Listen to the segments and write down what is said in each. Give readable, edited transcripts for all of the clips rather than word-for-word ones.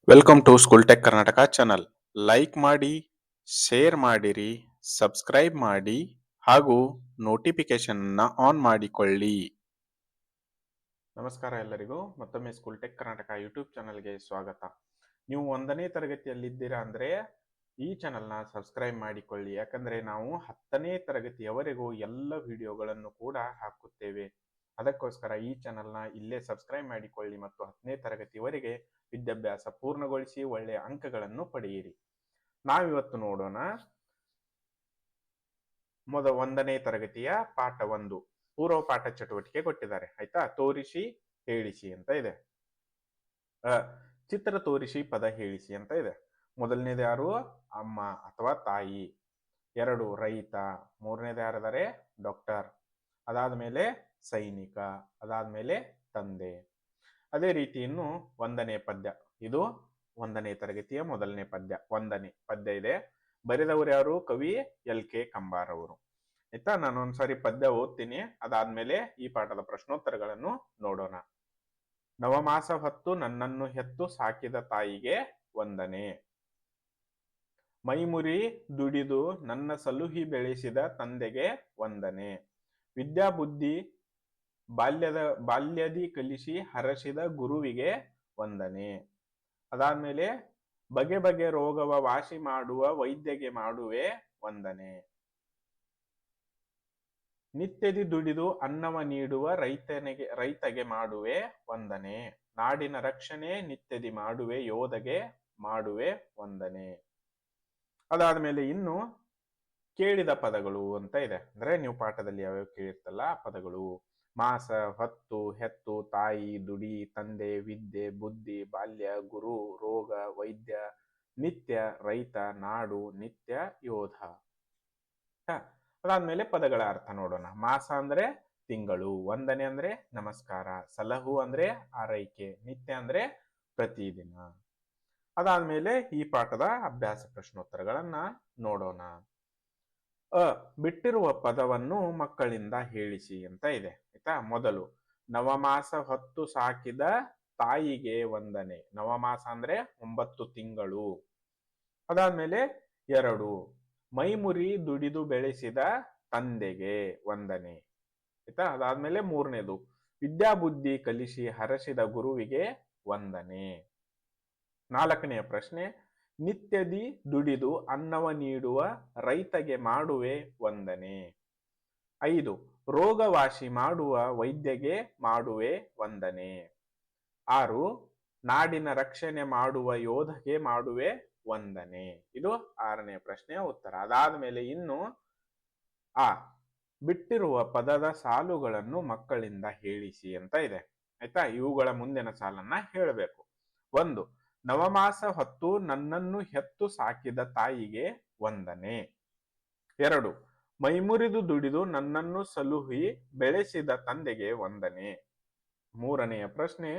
Welcome to school tech Karnataka channel. Like ಮಾಡಿ, share ಮಾಡಿರಿ, subscribe ಮಾಡಿ ಹಾಗೂ ನೋಟಿಫಿಕೇಶನ್ ಆನ್ ಮಾಡಿಕೊಳ್ಳಿ. ನಮಸ್ಕಾರ ಎಲ್ಲರಿಗೂ. ಮತ್ತೊಮ್ಮೆ ಸ್ಕೂಲ್ ಟೆಕ್ ಕರ್ನಾಟಕ ಯೂಟ್ಯೂಬ್ ಚಾನಲ್ಗೆ ಸ್ವಾಗತ. ನೀವು 1ನೇ ತರಗತಿಯಲ್ಲಿದ್ದೀರಾ ಅಂದರೆ ಈ ಚಾನಲ್ನ ಸಬ್ಸ್ಕ್ರೈಬ್ ಮಾಡಿಕೊಳ್ಳಿ. ಯಾಕಂದರೆ ನಾವು 10ನೇ ತರಗತಿಯವರೆಗೂ ಎಲ್ಲ ವಿಡಿಯೋಗಳನ್ನು ಕೂಡ ಹಾಕುತ್ತೇವೆ. ಅದಕ್ಕೋಸ್ಕರ ಈ ಚಾನಲ್ನ ಇಲ್ಲೇ ಸಬ್ಸ್ಕ್ರೈಬ್ ಮಾಡಿಕೊಳ್ಳಿ ಮತ್ತು 10ನೇ ತರಗತಿವರೆಗೆ ವಿದ್ಯಾಭ್ಯಾಸ ಪೂರ್ಣಗೊಳಿಸಿ ಒಳ್ಳೆಯ ಅಂಕಗಳನ್ನು ಪಡೆಯಿರಿ. ನಾವಿವತ್ತು ನೋಡೋಣ 1ನೇ ತರಗತಿಯ ಪಾಠ 1 ಪೂರ್ವ ಪಾಠ ಚಟುವಟಿಕೆ ಕೊಟ್ಟಿದ್ದಾರೆ. ಆಯ್ತಾ? ತೋರಿಸಿ ಹೇಳಿಸಿ ಅಂತ ಇದೆ. ಚಿತ್ರ ತೋರಿಸಿ ಪದ ಹೇಳಿಸಿ ಅಂತ ಇದೆ. ಮೊದಲನೇದು ಯಾರು? ಅಮ್ಮ ಅಥವಾ ತಾಯಿ. 2 ರೈತ. 3ನೇದು ಯಾರಿದ್ದಾರೆ? ಡಾಕ್ಟರ್. ಅದಾದ್ಮೇಲೆ ಸೈನಿಕ. ಅದಾದ್ಮೇಲೆ ತಂದೆ. ಅದೇ ರೀತಿ ಇನ್ನು 1ನೇ ಪದ್ಯ. ಇದು 1ನೇ ತರಗತಿಯ ಮೊದಲನೇ ಪದ್ಯ. 1ನೇ ಪದ್ಯ ಇದೆ. ಬರೆದವರು ಯಾರು? ಕವಿ LK ಕಂಬಾರ್ ಅವರು. ಆಯ್ತಾ? ನಾನು ಒಂದ್ಸಾರಿ ಪದ್ಯ ಓದ್ತೀನಿ, ಅದಾದ್ಮೇಲೆ ಈ ಪಾಠದ ಪ್ರಶ್ನೋತ್ತರಗಳನ್ನು ನೋಡೋಣ. ನವಮಾಸ ಹೊತ್ತು ನನ್ನನ್ನು ಹೆತ್ತು ಸಾಕಿದ ತಾಯಿಗೆ ವಂದನೆ. ಮೈಮುರಿ ದುಡಿದು ನನ್ನ ಸಲುಹಿ ಬೆಳೆಸಿದ ತಂದೆಗೆ ವಂದನೆ. ವಿದ್ಯಾಬುದ್ಧಿ ಬಾಲ್ಯದಿ ಕಲಿಸಿ ಹರಸಿದ ಗುರುವಿಗೆ ವಂದನೆ. ಅದಾದ್ಮೇಲೆ ಬಗೆ ಬಗೆ ರೋಗವ ವಾಸಿ ಮಾಡುವ ವೈದ್ಯಗೆ ಮಾಡುವೆ ವಂದನೆ. ನಿತ್ಯದಿ ದುಡಿದು ಅನ್ನವ ನೀಡುವ ರೈತಗೆ ಮಾಡುವೆ ವಂದನೆ. ನಾಡಿನ ರಕ್ಷಣೆ ನಿತ್ಯದಿ ಮಾಡುವೆ ಯೋಧಗೆ ಮಾಡುವೆ ವಂದನೆ. ಅದಾದ್ಮೇಲೆ ಇನ್ನು ಕೇಳಿದ ಪದಗಳು ಅಂತ ಇದೆ. ಅಂದ್ರೆ ನೀವು ಪಾಠದಲ್ಲಿ ಯಾವ್ಯಾವ ಕೇಳಿರ್ತಲ್ಲ ಆ ಪದಗಳು. ಮಾಸ, ಹೊತ್ತು, ಹೆತ್ತು, ತಾಯಿ, ದುಡಿ, ತಂದೆ, ವಿದ್ಯೆ, ಬುದ್ಧಿ, ಬಾಲ್ಯ, ಗುರು, ರೋಗ, ವೈದ್ಯ, ನಿತ್ಯ, ರೈತ, ನಾಡು, ನಿತ್ಯ, ಯೋಧ. ಅದಾದ್ಮೇಲೆ ಪದಗಳ ಅರ್ಥ ನೋಡೋಣ. ಮಾಸ ಅಂದ್ರೆ ತಿಂಗಳು, ವಂದನೆ ಅಂದ್ರೆ ನಮಸ್ಕಾರ, ಸಲಹು ಅಂದ್ರೆ ಆರೈಕೆ, ನಿತ್ಯ ಅಂದ್ರೆ ಪ್ರತಿದಿನ. ಅದಾದ್ಮೇಲೆ ಈ ಪಾಠದ ಅಭ್ಯಾಸ ಪ್ರಶ್ನೋತ್ತರಗಳನ್ನ ನೋಡೋಣ. ಬಿಟ್ಟಿರುವ ಪದವನ್ನು ಮಕ್ಕಳಿಂದ ಹೇಳಿಸಿ ಅಂತ ಇದೆ. ಆಯ್ತಾ? ಮೊದಲು ನವಮಾಸ ಹೊತ್ತು ಸಾಕಿದ ತಾಯಿಗೆ ವಂದನೆ. ನವಮಾಸ ಅಂದ್ರೆ 9 ತಿಂಗಳು. ಅದಾದ್ಮೇಲೆ 2 ಮೈಮುರಿ ದುಡಿದು ಬೆಳೆಸಿದ ತಂದೆಗೆ ವಂದನೆ. ಆಯ್ತಾ? ಅದಾದ್ಮೇಲೆ 3ನೇದು ವಿದ್ಯಾಬುದ್ಧಿ ಕಲಿಸಿ ಹರಸಿದ ಗುರುವಿಗೆ ವಂದನೆ. 4ನೆಯ ಪ್ರಶ್ನೆ ನಿತ್ಯದಿ ದುಡಿದು ಅನ್ನವ ನೀಡುವ ರೈತಗೆ ಮಾಡುವೆ ವಂದನೆ. 5 ರೋಗವಾಸಿ ಮಾಡುವ ವೈದ್ಯಗೆ ಮಾಡುವೆ ವಂದನೆ. 6 ನಾಡಿನ ರಕ್ಷಣೆ ಮಾಡುವ ಯೋಧಗೆ ಮಾಡುವೆ ವಂದನೆ. ಇದು 6ನೇ ಪ್ರಶ್ನೆಯ ಉತ್ತರ. ಅದಾದ್ಮೇಲೆ ಇನ್ನು ಬಿಟ್ಟಿರುವ ಪದದ ಸಾಲುಗಳನ್ನು ಮಕ್ಕಳಿಂದ ಹೇಳಿಸಿ ಅಂತ ಇದೆ. ಆಯ್ತಾ? ಇವುಗಳ ಮುಂದಿನ ಸಾಲನ್ನ ಹೇಳಬೇಕು. 1 ನವಮಾಸ ಹೊತ್ತು ನನ್ನನ್ನು ಹೆತ್ತು ಸಾಕಿದ ತಾಯಿಗೆ ವಂದನೆ. 2 ಮೈಮುರಿದು ದುಡಿದು ನನ್ನನ್ನು ಸಲುಹಿ ಬೆಳೆಸಿದ ತಂದೆಗೆ ವಂದನೆ. 3ನೆಯ ಪ್ರಶ್ನೆ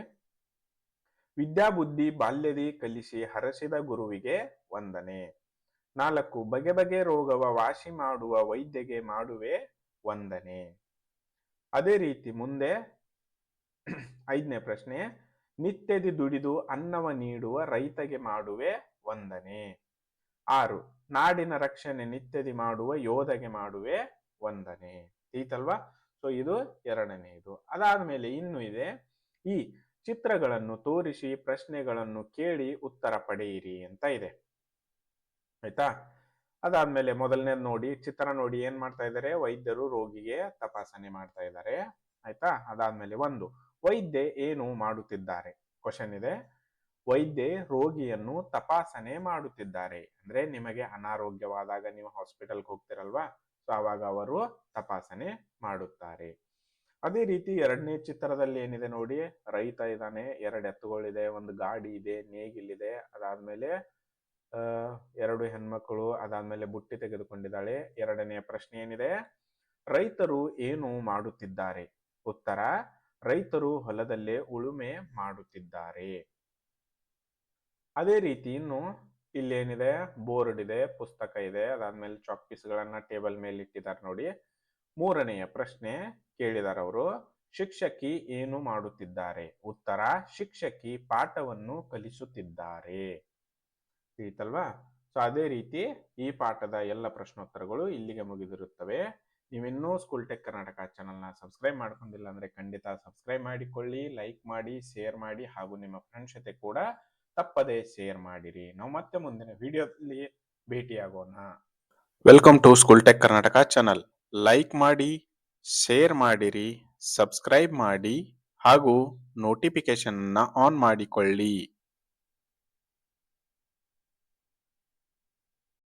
ವಿದ್ಯಾಬುದ್ಧಿ ಬಾಲ್ಯದಿ ಕಲಿಸಿ ಹರಸಿದ ಗುರುವಿಗೆ ವಂದನೆ. 4 ಬಗೆ ಬಗೆ ರೋಗವ ವಾಸಿ ಮಾಡುವ ವೈದ್ಯಗೆ ಮಾಡುವೆ ವಂದನೆ. ಅದೇ ರೀತಿ ಮುಂದೆ 5ನೇ ಪ್ರಶ್ನೆ ನಿತ್ಯದಿ ದುಡಿದು ಅನ್ನವ ನೀಡುವ ರೈತಗೆ ಮಾಡುವೆ ವಂದನೆ. 6 ನಾಡಿನ ರಕ್ಷಣೆ ನಿತ್ಯದಿ ಮಾಡುವ ಯೋಧಗೆ ಮಾಡುವೆ ವಂದನೆ. ಈತಲ್ವಾ? ಸೊ ಇದು 2ನೇದು. ಅದಾದ್ಮೇಲೆ ಇನ್ನು ಇದೆ ಈ ಚಿತ್ರಗಳನ್ನು ತೋರಿಸಿ ಪ್ರಶ್ನೆಗಳನ್ನು ಕೇಳಿ ಉತ್ತರ ಪಡೆಯಿರಿ ಅಂತ ಇದೆ. ಆಯ್ತಾ? ಅದಾದ್ಮೇಲೆ ಮೊದಲನೇದು ನೋಡಿ, ಚಿತ್ರ ನೋಡಿ ಏನ್ ಮಾಡ್ತಾ ಇದ್ದಾರೆ? ವೈದ್ಯರು ರೋಗಿಗೆ ತಪಾಸಣೆ ಮಾಡ್ತಾ ಇದ್ದಾರೆ. ಆಯ್ತಾ? ಅದಾದ್ಮೇಲೆ 1 ವೈದ್ಯ ಏನು ಮಾಡುತ್ತಿದ್ದಾರೆ? ಕ್ವಶನ್ ಇದೆ. ವೈದ್ಯ ರೋಗಿಯನ್ನು ತಪಾಸಣೆ ಮಾಡುತ್ತಿದ್ದಾರೆ. ಅಂದ್ರೆ ನಿಮಗೆ ಅನಾರೋಗ್ಯವಾದಾಗ ನೀವು ಹಾಸ್ಪಿಟಲ್ಗೆ ಹೋಗ್ತಿರಲ್ವಾ, ಸೊ ಅವಾಗ ಅವರು ತಪಾಸಣೆ ಮಾಡುತ್ತಾರೆ. ಅದೇ ರೀತಿ 2ನೇ ಚಿತ್ರದಲ್ಲಿ ಏನಿದೆ ನೋಡಿ, ರೈತ ಇದ್ದಾನೆ, 2 ಎತ್ತುಗಳಿದೆ, ಒಂದು ಗಾಡಿ ಇದೆ, ನೇಗಿಲಿದೆ, ಅದಾದ್ಮೇಲೆ 2 ಹೆಣ್ಮಕ್ಳು, ಅದಾದ್ಮೇಲೆ ಬುಟ್ಟಿ ತೆಗೆದುಕೊಂಡಿದ್ದಾಳೆ. 2ನೇ ಪ್ರಶ್ನೆ ಏನಿದೆ? ರೈತರು ಏನು ಮಾಡುತ್ತಿದ್ದಾರೆ? ಉತ್ತರ ರೈತರು ಹೊಲದಲ್ಲೇ ಉಳುಮೆ ಮಾಡುತ್ತಿದ್ದಾರೆ. ಅದೇ ರೀತಿ ಇನ್ನು ಇಲ್ಲೇನಿದೆ? ಬೋರ್ಡ್ ಇದೆ, ಪುಸ್ತಕ ಇದೆ, ಅದಾದ್ಮೇಲೆ ಚಾಕ್ ಪೀಸ್ಗಳನ್ನ ಟೇಬಲ್ ಮೇಲೆ ಇಟ್ಟಿದ್ದಾರೆ ನೋಡಿ. 3ನೆಯ ಪ್ರಶ್ನೆ ಕೇಳಿದಾರೆ ಅವರು, ಶಿಕ್ಷಕಿ ಏನು ಮಾಡುತ್ತಿದ್ದಾರೆ? ಉತ್ತರ, ಶಿಕ್ಷಕಿ ಪಾಠವನ್ನು ಕಲಿಸುತ್ತಿದ್ದಾರೆ. ತಿಳಿತಲ್ವಾ? ಸೊ ಅದೇ ರೀತಿ ಈ ಪಾಠದ ಎಲ್ಲ ಪ್ರಶ್ನೋತ್ತರಗಳು ಇಲ್ಲಿಗೆ ಮುಗಿದಿರುತ್ತವೆ. ನೀವಿನ್ನೂ ಸ್ಕೂಲ್ ಟೆಕ್ ಕರ್ನಾಟಕ ಚಾನಲ್ನ ಸಬ್ಸ್ಕ್ರೈಬ್ ಮಾಡ್ಕೊಂಡಿಲ್ಲ ಅಂದ್ರೆ ಖಂಡಿತ ಸಬ್ಸ್ಕ್ರೈಬ್ ಮಾಡಿಕೊಳ್ಳಿ, ಲೈಕ್ ಮಾಡಿ, ಶೇರ್ ಮಾಡಿ, ಹಾಗೂ ನಿಮ್ಮ ಫ್ರೆಂಡ್ಸ್ ಜೊತೆ ಕೂಡ ತಪ್ಪದೇ ಶೇರ್ ಮಾಡಿರಿ. ನಾವು ಮತ್ತೆ ಮುಂದಿನ ವಿಡಿಯೋದಲ್ಲಿ ಭೇಟಿಯಾಗೋಣ. Welcome to school tech Karnataka channel. Like ಮಾಡಿ, ಶೇರ್ ಮಾಡಿರಿ, ಸಬ್ಸ್ಕ್ರೈಬ್ ಮಾಡಿ ಹಾಗೂ ನೋಟಿಫಿಕೇಶನ್ ಆನ್ ಮಾಡಿಕೊಳ್ಳಿ.